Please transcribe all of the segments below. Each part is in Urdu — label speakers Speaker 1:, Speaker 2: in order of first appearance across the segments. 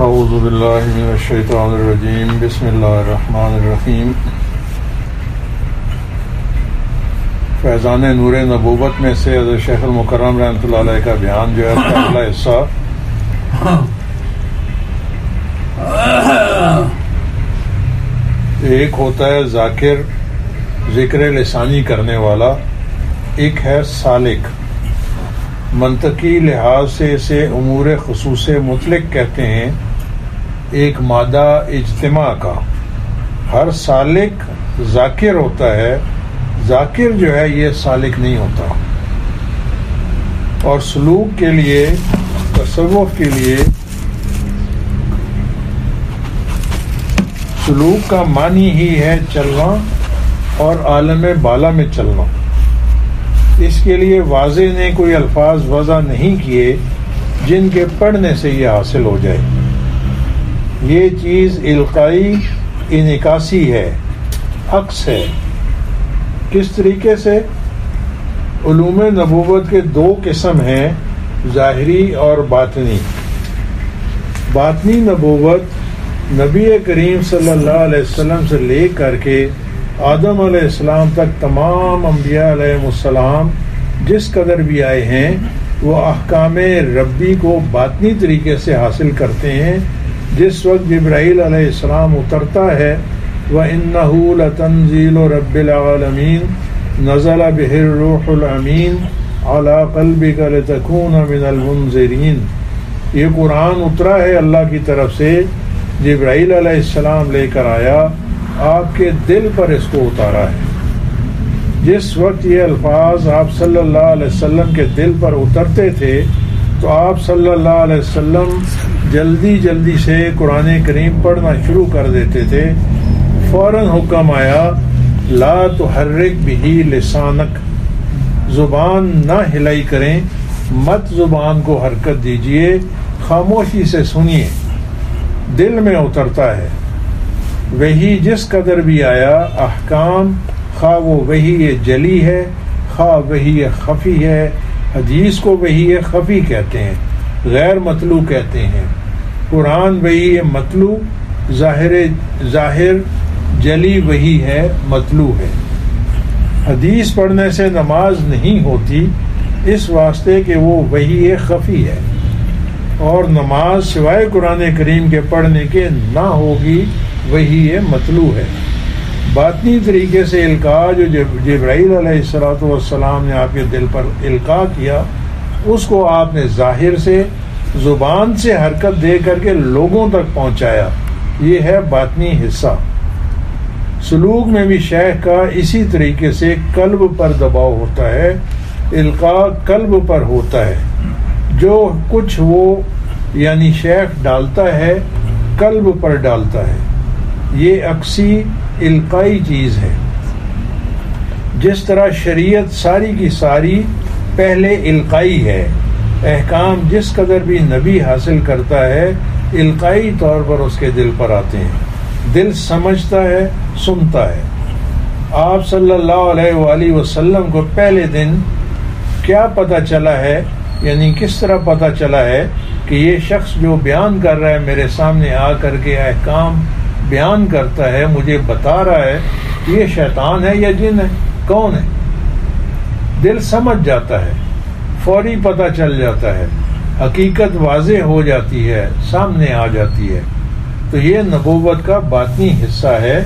Speaker 1: اعوذ باللہ من الشیطان الرجیم بسم اللہ الرحمن الرحیم۔ فیضان نور نبوت میں سے حضرت شیخ المکرم رحمۃ اللہ علیہ کا بیان جو ہے پہلا حصہ ایک ہوتا ہے ذاکر، ذکر لسانی کرنے والا، ایک ہے سالک۔ منطقی لحاظ سے اسے امور خصوص مطلق کہتے ہیں، ایک مادہ اجتماع کا۔ ہر سالک ذاکر ہوتا ہے، ذاکر جو ہے یہ سالک نہیں ہوتا۔ اور سلوک کے لیے، تصوف کے لیے، سلوک کا معنی ہی ہے چلنا اور عالم بالا میں چلنا۔ اس کے لیے واضح نے کوئی الفاظ وضع نہیں کیے جن کے پڑھنے سے یہ حاصل ہو جائے۔ یہ چیز القائی انعکاسی ہے، عکس ہے۔ کس طریقے سے؟ علوم نبوت کے دو قسم ہیں، ظاہری اور باطنی۔ باطنی نبوت نبی کریم صلی اللہ علیہ وسلم سے لے کر کے آدم علیہ السلام تک تمام انبیاء علیہ السلام جس قدر بھی آئے ہیں وہ احکام ربی کو باطنی طریقے سے حاصل کرتے ہیں۔ جس وقت جبرائیل علیہ السلام اترتا ہے وَإِنَّهُ لَتَنزِيلُ رَبِّ الْعَالَمِينَ نَزَلَ بِهِ الرُّوحُ الْأَمِينُ عَلَى قَلْبِكَ لِتَكُونَ مِنَ الْمُنذِرِينَ۔ یہ قرآن اترا ہے اللہ کی طرف سے، جبرائیل علیہ السلام لے کر آیا، آپ کے دل پر اس کو اتارا ہے۔ جس وقت یہ الفاظ آپ صلی اللہ علیہ وسلم کے دل پر اترتے تھے تو آپ صلی اللہ علیہ وسلم جلدی سے قرآن کریم پڑھنا شروع کر دیتے تھے۔ فوراً حکم آیا لا تحرک بہ لسانک، زبان نہ ہلائی کریں، مت زبان کو حرکت دیجئے، خاموشی سے سنیے۔ دل میں اترتا ہے وہی جس قدر بھی آیا، احکام، خواہ وہ وحی جلی ہے خواہ وحی خفی ہے۔ حدیث کو وحی خفی کہتے ہیں، غیر مطلوع کہتے ہیں۔ قرآن وحی مطلوع، ظاہر جلی وحی ہے، مطلوع ہے۔ حدیث پڑھنے سے نماز نہیں ہوتی، اس واسطے کہ وہ وحی خفی ہے، اور نماز سوائے قرآن کریم کے پڑھنے کے نہ ہوگی، وہی یہ مطلوع ہے۔ باطنی طریقے سے القاء جو جبرائیل علیہ السلام نے آپ کے دل پر القاء کیا، اس کو آپ نے ظاہر سے، زبان سے حرکت دے کر کے لوگوں تک پہنچایا۔ یہ ہے باطنی حصہ۔ سلوک میں بھی شیخ کا اسی طریقے سے قلب پر دباؤ ہوتا ہے، القاء قلب پر ہوتا ہے۔ جو کچھ وہ یعنی شیخ ڈالتا ہے قلب پر ڈالتا ہے، یہ عکسی القائی چیز ہے۔ جس طرح شریعت ساری کی ساری پہلے القائی ہے، احکام جس قدر بھی نبی حاصل کرتا ہے القائی طور پر اس کے دل پر آتے ہیں، دل سمجھتا ہے، سنتا ہے۔ آپ صلی اللہ علیہ وآلہ وسلم کو پہلے دن کیا پتہ چلا ہے، یعنی کس طرح پتہ چلا ہے کہ یہ شخص جو بیان کر رہا ہے میرے سامنے آ کر کے احکام بیان کرتا ہے، مجھے بتا رہا ہے، یہ شیطان ہے یا جن ہے، کون ہے؟ دل سمجھ جاتا ہے، فوری پتہ چل جاتا ہے، حقیقت واضح ہو جاتی ہے، سامنے آ جاتی ہے۔ تو یہ نبوت کا باطنی حصہ ہے،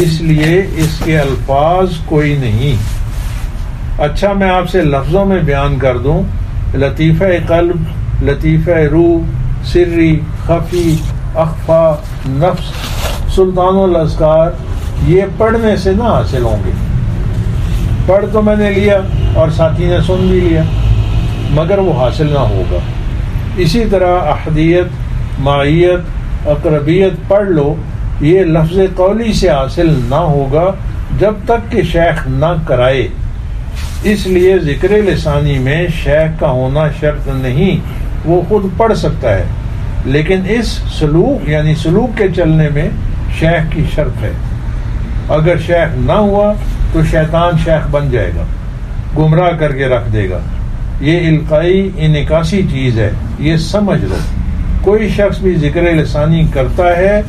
Speaker 1: اس لیے اس کے الفاظ کوئی نہیں۔ اچھا، میں آپ سے لفظوں میں بیان کر دوں، لطیفہ قلب، لطیفہ روح، سری، خفی، اخفا، نفس، سلطان الاذکار، یہ پڑھنے سے نہ حاصل ہوں گے۔ پڑھ تو میں نے لیا اور ساتھی نے سن بھی لیا، مگر وہ حاصل نہ ہوگا۔ اسی طرح احدیت، معیت، اقربیت پڑھ لو، یہ لفظ قولی سے حاصل نہ ہوگا جب تک کہ شیخ نہ کرائے۔ اس لیے ذکر لسانی میں شیخ کا ہونا شرط نہیں، وہ خود پڑھ سکتا ہے، لیکن اس سلوک یعنی سلوک کے چلنے میں شیخ کی شرط ہے۔ اگر شیخ نہ ہوا تو شیطان شیخ بن جائے گا، گمراہ کر کے رکھ دے گا۔ یہ القائی انعکاسی چیز ہے، یہ سمجھ لو۔ کوئی شخص بھی ذکر لسانی کرتا ہے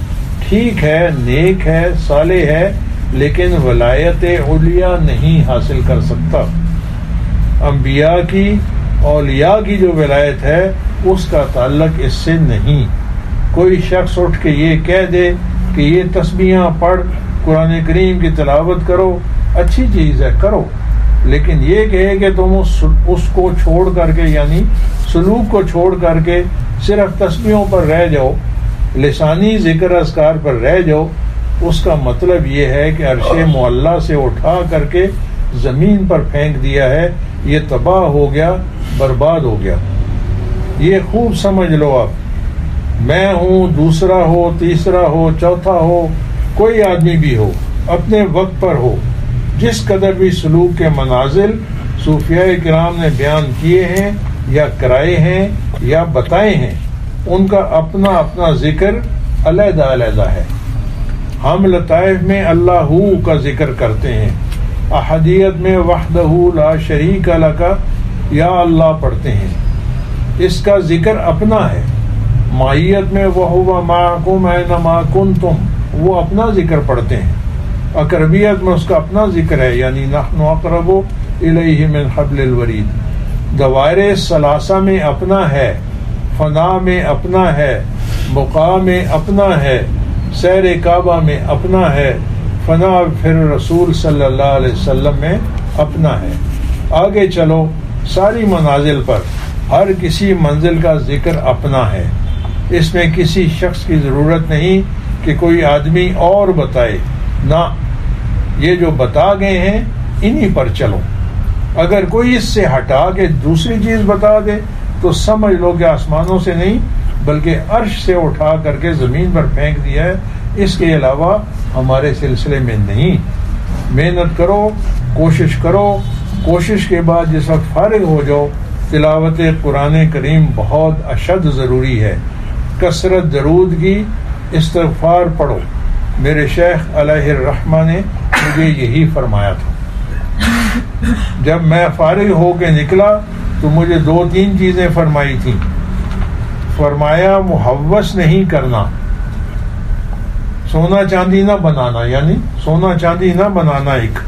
Speaker 1: ٹھیک ہے، نیک ہے، صالح ہے، لیکن ولایت علیہ نہیں حاصل کر سکتا۔ انبیاء کی، اولیاء کی جو ولایت ہے اس کا تعلق اس سے نہیں۔ کوئی شخص اٹھ کے یہ کہہ دے کہ یہ تسبیحاں پڑھ، قرآن کریم کی تلاوت کرو، اچھی چیز ہے، کرو، لیکن یہ کہے کہ تم اس کو چھوڑ کر کے، یعنی سلوک کو چھوڑ کر کے صرف تسبیحوں پر رہ جاؤ، لسانی ذکر اذکار پر رہ جاؤ، اس کا مطلب یہ ہے کہ عرش معلیٰ سے اٹھا کر کے زمین پر پھینک دیا ہے، یہ تباہ ہو گیا، برباد ہو گیا۔ یہ خوب سمجھ لو آپ، میں ہوں، دوسرا ہو، تیسرا ہو، چوتھا ہو، کوئی آدمی بھی ہو، اپنے وقت پر ہو، جس قدر بھی سلوک کے منازل صوفیاء کرام نے بیان کیے ہیں یا کرائے ہیں یا بتائے ہیں، ان کا اپنا اپنا ذکر علیحدہ علیحدہ ہے۔ ہم لطائف میں اللہ کا ذکر کرتے ہیں، احدیت میں وحدہ لا شریک لہ یا اللہ پڑھتے ہیں، اس کا ذکر اپنا ہے۔ مائیت میں وَهُوَ مَعَكُمْ أَيْنَمَا كُنْتُمْ، وہ اپنا ذکر پڑھتے ہیں۔ اقربیت میں اس کا اپنا ذکر ہے، یعنی نحن اقرب الیہ من حبل الورید۔ دوائر ثلاثہ میں اپنا ہے، فنا میں اپنا ہے، بقاء میں اپنا ہے، سیر کعبہ میں اپنا ہے، فنا پھر رسول صلی اللہ علیہ وسلم میں اپنا ہے۔ آگے چلو، ساری منازل پر ہر کسی منزل کا ذکر اپنا ہے، اس میں کسی شخص کی ضرورت نہیں کہ کوئی آدمی اور بتائے، نہ، یہ جو بتا گئے ہیں انہی پر چلو۔ اگر کوئی اس سے ہٹا کے دوسری چیز بتا دے تو سمجھ لو کہ آسمانوں سے نہیں بلکہ عرش سے اٹھا کر کے زمین پر پھینک دیا ہے، اس کے علاوہ ہمارے سلسلے میں نہیں۔ محنت کرو، کوشش کرو، کوشش کے بعد جس وقت فارغ ہو جاؤ، تلاوت قرآن کریم بہت اشد ضروری ہے، کثرت درود کی، استغفار پڑھو۔ میرے شیخ علیہ الرحمہ نے مجھے یہی فرمایا تھا۔ جب میں فارغ ہو کے نکلا تو مجھے 2-3 چیزیں فرمائی تھیں۔ فرمایا محوس نہیں کرنا، سونا چاندی نہ بنانا، یعنی سونا چاندی نہ بنانا ایک۔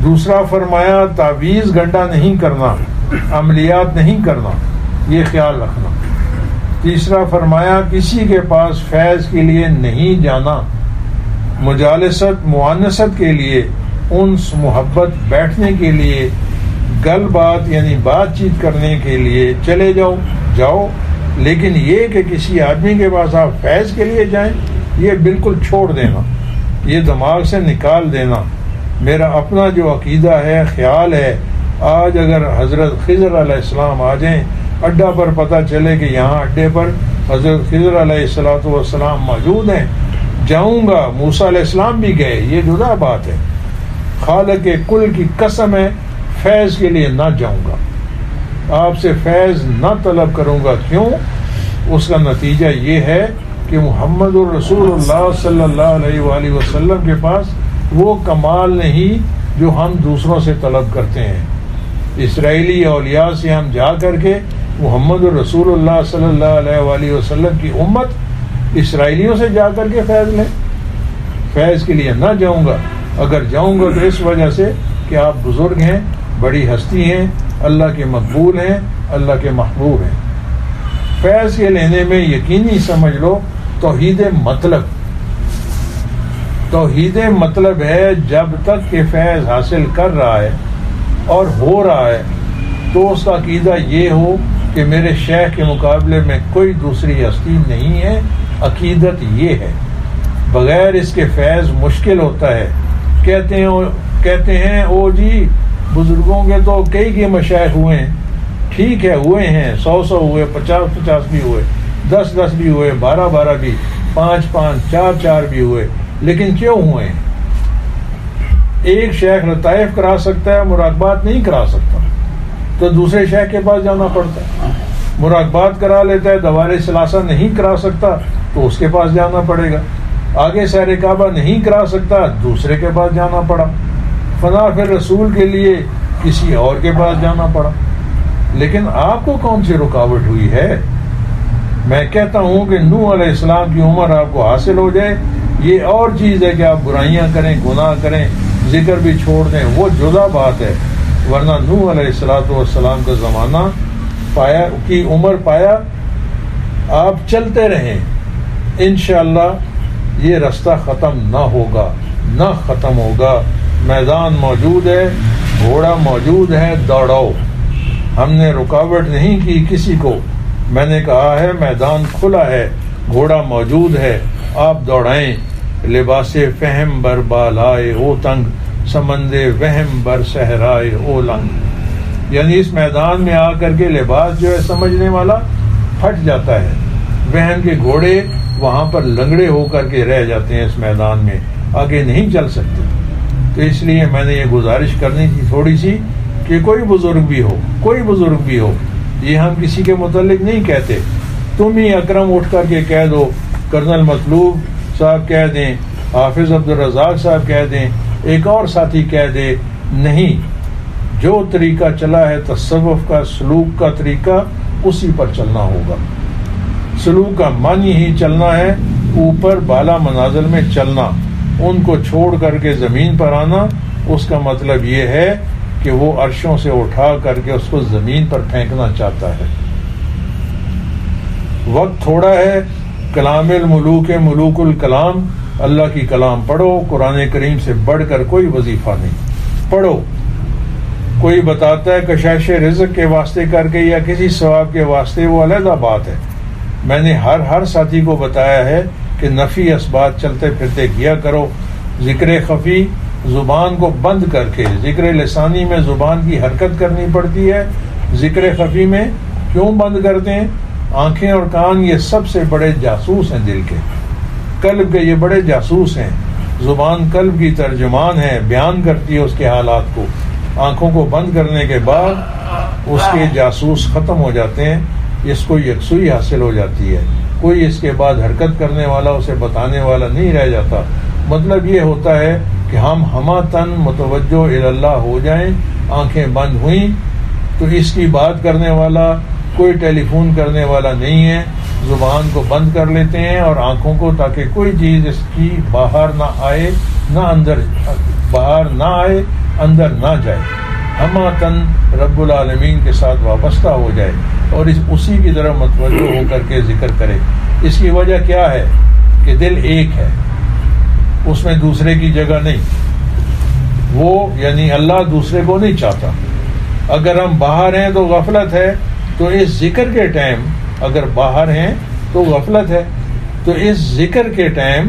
Speaker 1: دوسرا فرمایا تعویذ گنڈا نہیں کرنا، عملیات نہیں کرنا، یہ خیال رکھنا۔ تیسرا فرمایا کسی کے پاس فیض کے لیے نہیں جانا، مجالست مؤانست کے لیے، انس محبت بیٹھنے کے لیے، گل بات یعنی بات چیت کرنے کے لیے چلے جاؤ، لیکن یہ کہ کسی آدمی کے پاس آپ فیض کے لیے جائیں، یہ بالکل چھوڑ دینا، یہ دماغ سے نکال دینا۔ میرا اپنا جو عقیدہ ہے، خیال ہے، آج اگر حضرت خضر علیہ السلام آ جائیں اڈا پر، پتہ چلے کہ یہاں اڈے پر حضرت خضر علیہ السلام موجود ہیں، جاؤں گا۔ موسیٰ علیہ السلام بھی گئے، یہ جدا بات ہے۔ خالق کل کی قسم ہے، فیض کے لیے نہ جاؤں گا، آپ سے فیض نہ طلب کروں گا۔ کیوں؟ اس کا نتیجہ یہ ہے کہ محمد الرسول اللہ صلی اللہ علیہ وآلہ وسلم کے پاس وہ کمال نہیں جو ہم دوسروں سے طلب کرتے ہیں۔ اسرائیلی اولیاء سے ہم جا کر کے محمد الرسول اللہ صلی اللہ علیہ وآلہ وسلم کی امت اسرائیلیوں سے جا کر کے فیض لیں، فیض کے لیے نہ جاؤں گا۔ اگر جاؤں گا تو اس وجہ سے کہ آپ بزرگ ہیں، بڑی ہستی ہیں، اللہ کے مقبول ہیں، اللہ کے محبوب ہیں۔ فیض کے لینے میں یقینی سمجھ لو توحید مطلب ہے، جب تک کہ فیض حاصل کر رہا ہے اور ہو رہا ہے تو اس کا عقیدہ یہ ہو کہ میرے شیخ کے مقابلے میں کوئی دوسری ہستی نہیں ہے۔ عقیدت یہ ہے، بغیر اس کے فیض مشکل ہوتا ہے۔ کہتے ہیں او جی بزرگوں کے تو کئی مشائخ ہوئے ہیں، ٹھیک ہے، ہوئے ہیں، 100 ہوئے، 50 بھی ہوئے، 10 بھی ہوئے، 12 بھی، 5 4 بھی ہوئے، لیکن کیوں ہوئے ہیں؟ ایک شیخ لطائف کرا سکتا ہے، مراقبات نہیں کرا سکتا، تو دوسرے شیخ کے پاس جانا پڑتا ہے۔ مراقبات کرا لیتا ہے، دوائر ثلاثہ نہیں کرا سکتا تو اس کے پاس جانا پڑے گا۔ آگے سیر کعبہ نہیں کرا سکتا، دوسرے کے پاس جانا پڑا۔ فنا پھر رسول کے لیے کسی اور کے پاس جانا پڑا۔ لیکن آپ کو کون سی رکاوٹ ہوئی ہے؟ میں کہتا ہوں کہ نوح علیہ السلام کی عمر آپ کو حاصل ہو جائے، یہ اور چیز ہے کہ آپ برائیاں کریں، گناہ کریں، ذکر بھی چھوڑ دیں، وہ جدا بات ہے. ورنہ نوح علیہ السلام کا زمانہ پایا کی عمر پایا، آپ چلتے رہیں، انشاءاللہ یہ رستہ ختم نہ ہوگا، نہ ختم ہوگا. میدان موجود ہے، گھوڑا موجود ہے، دوڑاؤ. ہم نے رکاوٹ نہیں کی کسی کو. میں نے کہا ہے میدان کھلا ہے، گھوڑا موجود ہے، آپ دوڑائیں. لباس فہم بر بالائے او تنگ، سمندے وہم بر صحرائے او لنگ. یعنی اس میدان میں آ کر کے لباس جو ہے سمجھنے والا پھٹ جاتا ہے. وہم کے گھوڑے وہاں پر لنگڑے ہو کر کے رہ جاتے ہیں، اس میدان میں آگے نہیں چل سکتے. تو اس لیے میں نے یہ گزارش کرنی تھی تھوڑی سی کہ کوئی بزرگ بھی ہو، یہ ہم کسی کے متعلق نہیں کہتے. تم ہی اکرم اٹھ کر کے کہہ دو، کرنل مطلوب صاحب کہہ دیں، حافظ عبدالرزاق صاحب کہہ دیں، ایک اور ساتھی کہہ دے. نہیں، جو طریقہ چلا ہے تصوف کا، سلوک کا طریقہ، اسی پر چلنا ہوگا. سلوک کا معنی ہی چلنا ہے، اوپر بالا منازل میں چلنا، ان کو چھوڑ کر کے زمین پر آنا. اس کا مطلب یہ ہے کہ وہ عرشوں سے اٹھا کر کے اس کو زمین پر پھینکنا چاہتا ہے. وقت تھوڑا ہے، کلام الملوک ملوک الکلام، اللہ کی کلام پڑھو. قرآن کریم سے بڑھ کر کوئی وظیفہ نہیں، پڑھو. کوئی بتاتا ہے کشائش رزق کے واسطے کر کے یا کسی ثواب کے واسطے، وہ علیحدہ بات ہے. میں نے ہر ساتھی کو بتایا ہے کہ نفی اسبات چلتے پھرتے کیا کرو. ذکر خفی زبان کو بند کر کے، ذکر لسانی میں زبان کی حرکت کرنی پڑتی ہے، ذکر خفی میں کیوں بند کرتے ہیں؟ آنکھیں اور کان یہ سب سے بڑے جاسوس ہیں، دل کے، قلب کے یہ بڑے جاسوس ہیں. زبان قلب کی ترجمان ہے، بیان کرتی ہے اس کے حالات کو. آنکھوں کو بند کرنے کے بعد اس کے جاسوس ختم ہو جاتے ہیں، اس کو یکسوئی حاصل ہو جاتی ہے. کوئی اس کے بعد حرکت کرنے والا، اسے بتانے والا نہیں رہ جاتا. مطلب یہ ہوتا ہے کہ ہم ہمہ تن متوجہ اللہ ہو جائیں. آنکھیں بند ہوئیں تو اس کی بات کرنے والا، کوئی ٹیلی فون کرنے والا نہیں ہے. زبان کو بند کر لیتے ہیں اور آنکھوں کو، تاکہ کوئی چیز اس کی باہر نہ آئے، باہر نہ آئے، اندر نہ جائے. ہمہ تن رب العالمین کے ساتھ وابستہ ہو جائے اور اسی کی طرف متوجہ ہو کر کے ذکر کرے. اس کی وجہ کیا ہے کہ دل ایک ہے، اس میں دوسرے کی جگہ نہیں. وہ یعنی اللہ دوسرے کو نہیں چاہتا. اگر ہم باہر ہیں تو غفلت ہے، تو اس ذکر کے ٹائم اگر باہر ہیں تو غفلت ہے. تو اس ذکر کے ٹائم،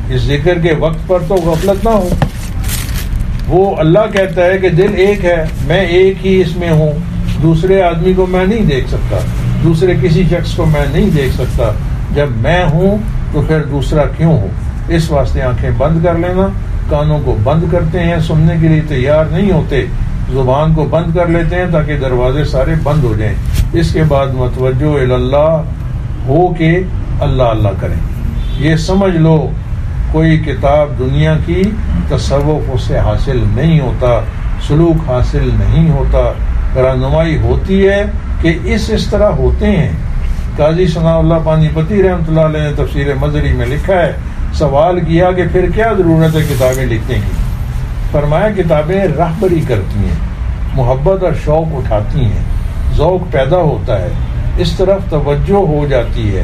Speaker 1: اس ذکر کے وقت پر تو غفلت نہ ہو. وہ اللہ کہتا ہے کہ دل ایک ہے، میں ایک ہی اس میں ہوں. دوسرے آدمی کو میں نہیں دیکھ سکتا، دوسرے کسی شخص کو میں نہیں دیکھ سکتا. جب میں ہوں تو پھر دوسرا کیوں ہوں؟ اس واسطے آنکھیں بند کر لینا. کانوں کو بند کرتے ہیں، سننے کے لیے تیار نہیں ہوتے. زبان کو بند کر لیتے ہیں تاکہ دروازے سارے بند ہو جائیں. اس کے بعد متوجہ اللہ ہو کے اللہ اللہ کریں. یہ سمجھ لو کوئی کتاب دنیا کی تصوف اس سے حاصل نہیں ہوتا، سلوک حاصل نہیں ہوتا. رہنمائی ہوتی ہے کہ اس طرح ہوتے ہیں. قاضی ثناء اللہ پانی پتی رحمۃ اللہ علیہ نے تفسیر مظہری میں لکھا ہے، سوال کیا کہ پھر کیا ضرورت ہے کتابیں لکھنے کی؟ فرمایا کتابیں راہبری کرتی ہیں، محبت اور شوق اٹھاتی ہیں، ذوق پیدا ہوتا ہے، اس طرف توجہ ہو جاتی ہے.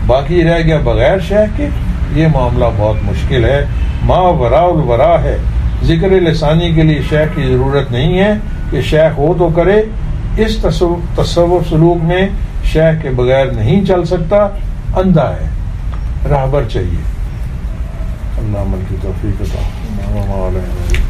Speaker 1: باقی رہ گیا بغیر شیخ کے، یہ معاملہ بہت مشکل ہے. ما وراء الورا ہے. ذکر لسانی کے لیے شیخ کی ضرورت نہیں ہے کہ شیخ ہو تو کرے. اس تصوف سلوک میں شیخ کے بغیر نہیں چل سکتا، اندھا ہے، راہبر چاہیے. اللہ عمل کی توفیق عطا فرمائے.